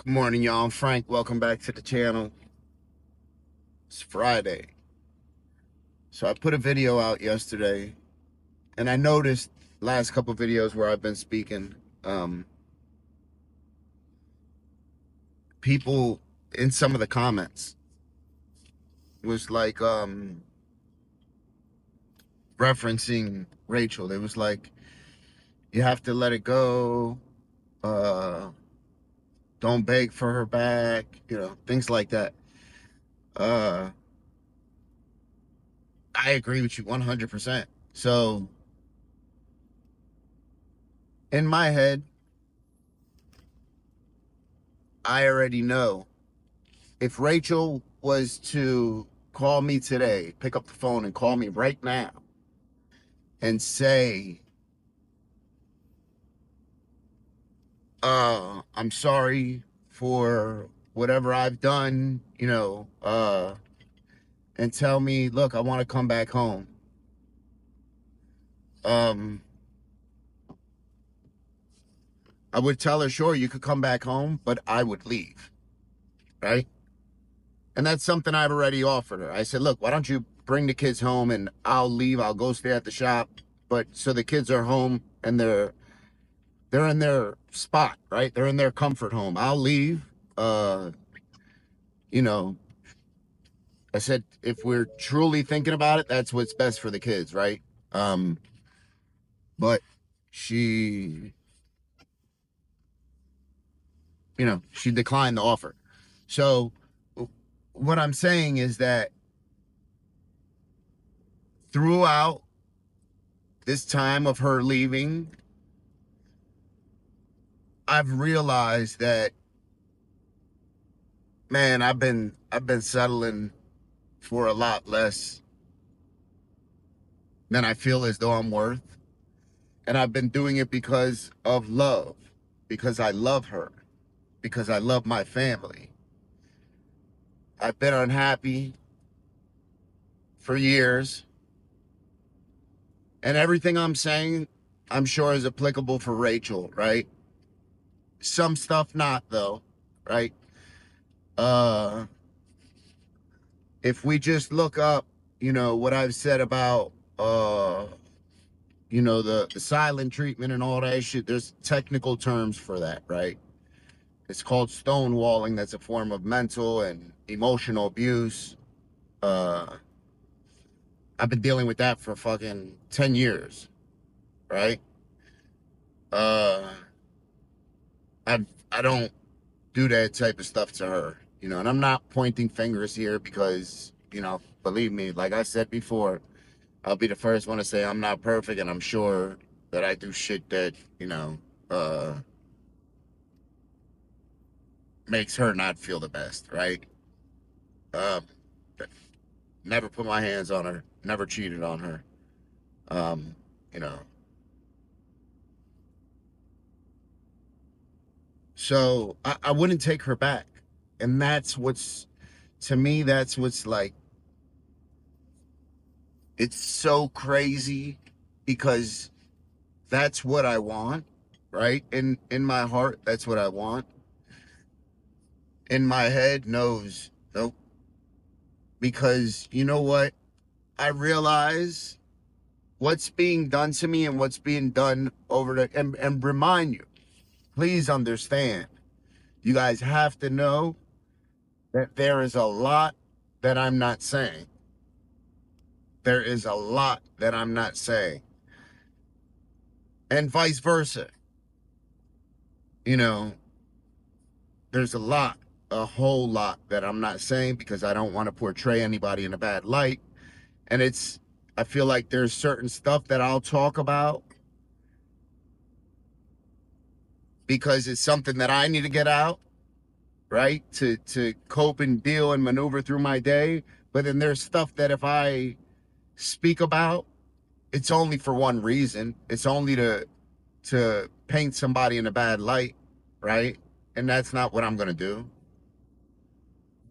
Good morning, y'all. I'm Frank. Welcome back to the channel. It's Friday. So I put a video out yesterday, and I noticed last couple videos where I've been speaking, um, people in some of the comments was like referencing Rachel. It was like, you have to let it go. Uh, don't beg for her back. Things like that. Uh, I agree with you 100%. So in my head, I already know if Rachel was to call me today, pick up the phone and call me right now and say, I'm sorry for whatever I've done, and tell me, look, I want to come back home. Um, I would tell her, sure, you could come back home, but I would leave, right? And that's something I've already offered her. I said, look, why don't you bring the kids home and I'll leave. I'll go stay at the shop. But so the kids are home and they're in their spot, right? They're in their comfort home. I'll leave. Uh, you know, I said, if we're truly thinking about it, that's what's best for the kids, right? Um, but she, she declined the offer. So what I'm saying is that throughout this time of her leaving, I've realized that, man, I've been settling for a lot less than I feel as though I'm worth. And I've been doing it because of love, because I love her, because I love my family. I've been unhappy for years. And everything I'm saying, I'm sure is applicable for Rachel, right? Some stuff not, though, right? Uh, if we just look up, what I've said about, the silent treatment and all that shit, there's technical terms for that, right? It's called stonewalling. That's a form of mental and emotional abuse. Uh, I've been dealing with that for fucking 10 years, right? Uh, I don't do that type of stuff to her, and I'm not pointing fingers here because, believe me, like I said before, I'll be the first one to say I'm not perfect, and I'm sure that I do shit that, uh, makes her not feel the best, right? Um, Never put my hands on her, never cheated on her. Um, you know, so I wouldn't take her back. And to me, that's what's like, it's so crazy because that's what I want, right? In my heart, that's what I want. In my head, knows, nope. Because you know what? I realize what's being done to me and what's being done and remind you, please understand, you guys have to know that there is a lot that I'm not saying. There is a lot that I'm not saying. And vice versa. You know, there's a whole lot that I'm not saying because I don't want to portray anybody in a bad light. And I feel like there's certain stuff that I'll talk about because it's something that I need to get out, right? To cope and deal and maneuver through my day. But then there's stuff that if I speak about, it's only for one reason. It's only to paint somebody in a bad light, right? And that's not what I'm gonna do.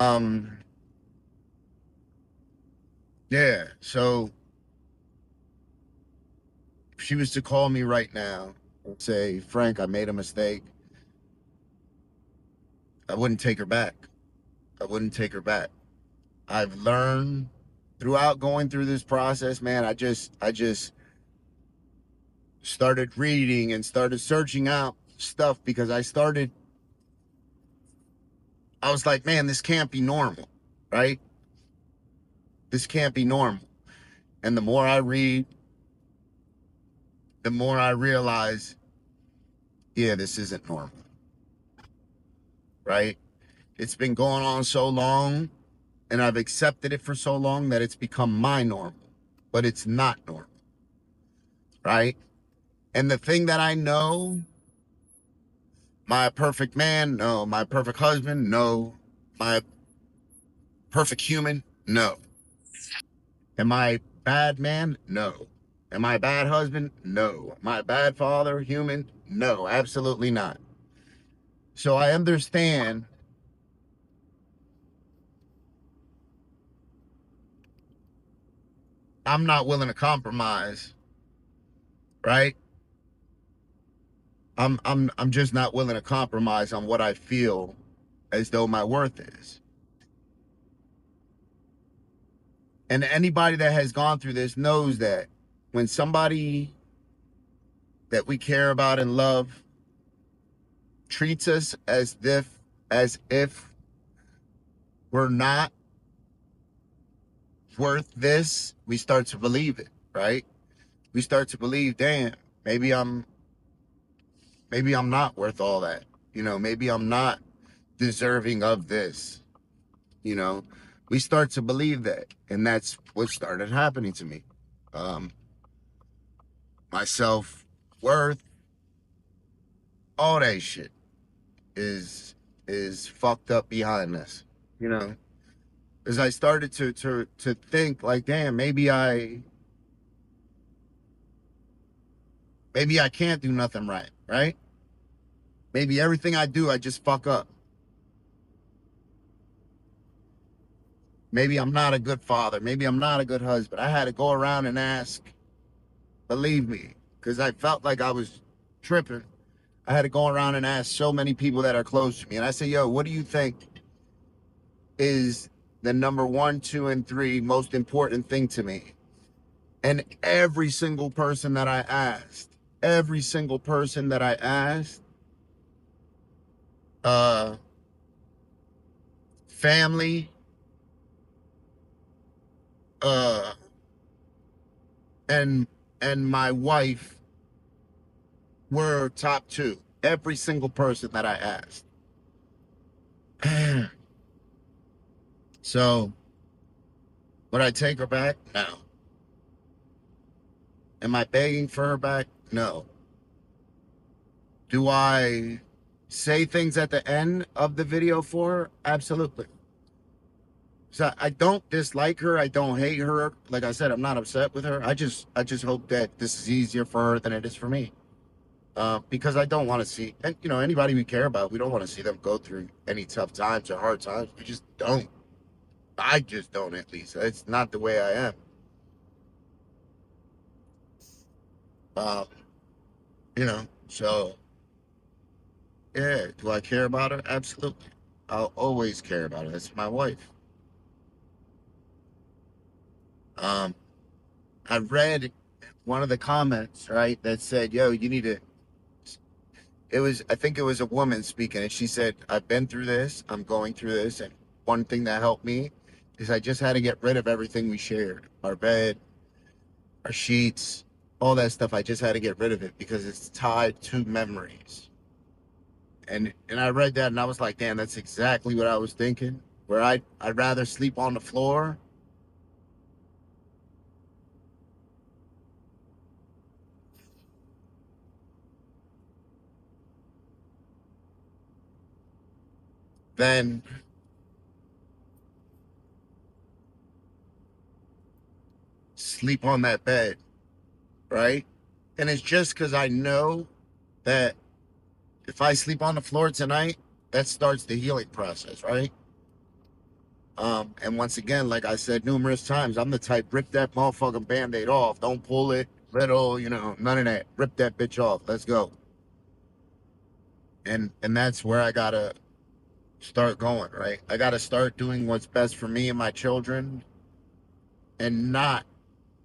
Um, yeah. So if she was to call me right now and say, Frank, I made a mistake. I wouldn't take her back. I wouldn't take her back. I've learned throughout going through this process, man, I just started reading and started searching out stuff because I was like, man, this can't be normal, right? This can't be normal. And the more I read, the more I realize, yeah, this isn't normal, right? It's been going on so long and I've accepted it for so long that it's become my normal, but it's not normal, right? And the thing that I know, my perfect man, no. My perfect husband, no. My perfect human, no. Am I bad man? No. Am I a bad husband? No. Am I a bad father, human? No, absolutely not. So I understand I'm not willing to compromise, right? I'm just not willing to compromise on what I feel as though my worth is. And anybody that has gone through this knows that when somebody that we care about and love treats us as if we're not worth this, we start to believe it, right? We start to believe, damn, maybe I'm maybe I'm not worth all that. Maybe I'm not deserving of this, you know. We start to believe that, and that's what started happening to me. Um my self-worth, all that shit is fucked up behind this, you know. As I started to think like, damn, maybe I can't do nothing right, right? Maybe everything I do, I just fuck up. Maybe I'm not a good father. Maybe I'm not a good husband. I had to go around and ask, believe me, because I felt like I was tripping. I had to go around and ask so many people that are close to me. And I say, yo, what do you think is the number one, two, and three most important thing to me? And every single person that I asked, uh, family, uh, and my wife were top two. Every single person that I asked. So, would I take her back? No. Am I begging for her back? No. Do I say things at the end of the video for her? Absolutely. So I don't dislike her. I don't hate her. Like I said, I'm not upset with her. I just hope that this is easier for her than it is for me. Because I don't want to see, and anybody we care about, we don't want to see them go through any tough times or hard times. We just don't. I just don't, at least. It's not the way I am. Um, so yeah, do I care about her? Absolutely. I'll always care about her. That's my wife. Um, I read one of the comments, right, that said, yo, you need to, I think it was a woman speaking, and she said, I've been through this, I'm going through this, and one thing that helped me is I just had to get rid of everything we shared. Our bed, our sheets, all that stuff. I just had to get rid of it because it's tied to memories. And I read that and I was like, damn, that's exactly what I was thinking. Where I'd rather sleep on the floor than sleep on that bed, right? And it's just because I know that if I sleep on the floor tonight, that starts the healing process, right? And once again, like I said numerous times, I'm the type, rip that motherfucking band-aid off. Don't pull it little, none of that. Rip that bitch off. Let's go. And that's where I gotta start going, right? I got to start doing what's best for me and my children and not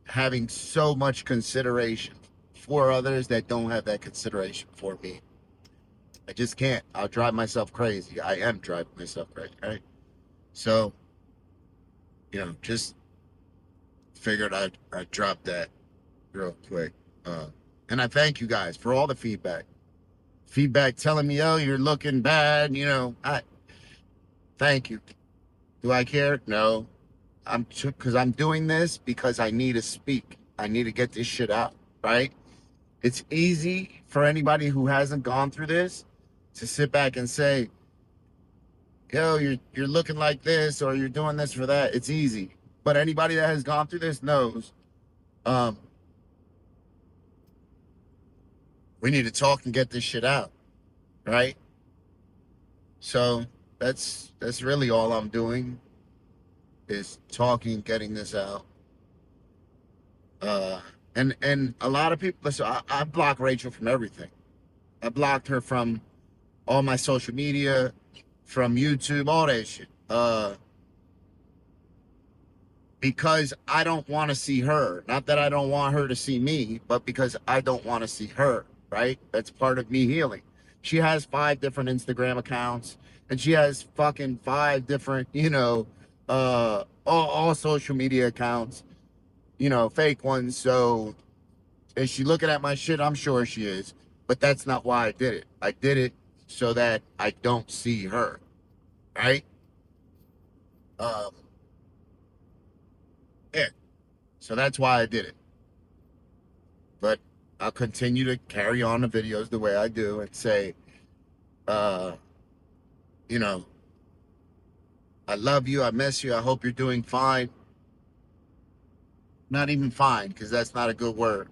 having so much consideration for others that don't have that consideration for me. I just can't. I'll drive myself crazy. I am driving myself crazy, right? So, just figured I'd drop that real quick. Uh, and I thank you guys for all the feedback. Feedback telling me, oh, you're looking bad. I thank you. Do I care? No. Because I'm doing this because I need to speak. I need to get this shit out, right? It's easy for anybody who hasn't gone through this to sit back and say, yo, you're looking like this or you're doing this for that. It's easy. But anybody that has gone through this knows um, we need to talk and get this shit out, right? So that's really all I'm doing is talking, getting this out. Uh, and a lot of people, listen, I block Rachel from everything. I blocked her from all my social media, from YouTube, all that shit. Because I don't want to see her. Not that I don't want her to see me, but because I don't want to see her, right? That's part of me healing. She has 5 different Instagram accounts, and she has fucking 5 different, all social media accounts, fake ones. So is she looking at my shit? I'm sure she is. But that's not why I did it. I did it so that I don't see her, right? Um, yeah. So that's why I did it. But I'll continue to carry on the videos the way I do and say, uh, you know, I love you, I miss you, I hope you're doing fine. Not even fine, because that's not a good word.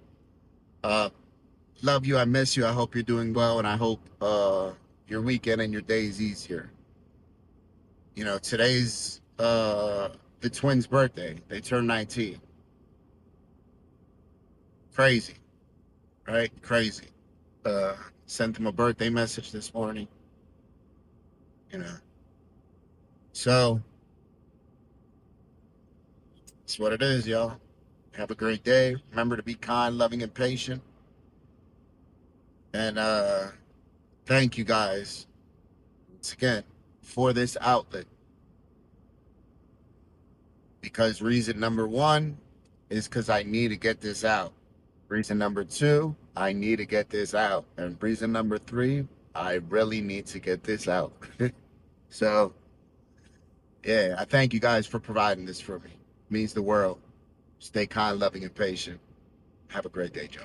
Uh, love you, I miss you, I hope you're doing well, and I hope your weekend and your day is easier. Today's the twins' birthday. They turned 19. Crazy, right? Crazy. Sent them a birthday message this morning, you know. So it's what it is, y'all. Have a great day. Remember to be kind, loving, and patient. And thank you guys once again for this outlet. Because reason number 1 is because I need to get this out. Reason number 2, I need to get this out. And reason number 3, I really need to get this out. So, yeah, I thank you guys for providing this for me. It means the world. Stay kind, loving, and patient. Have a great day, Joe.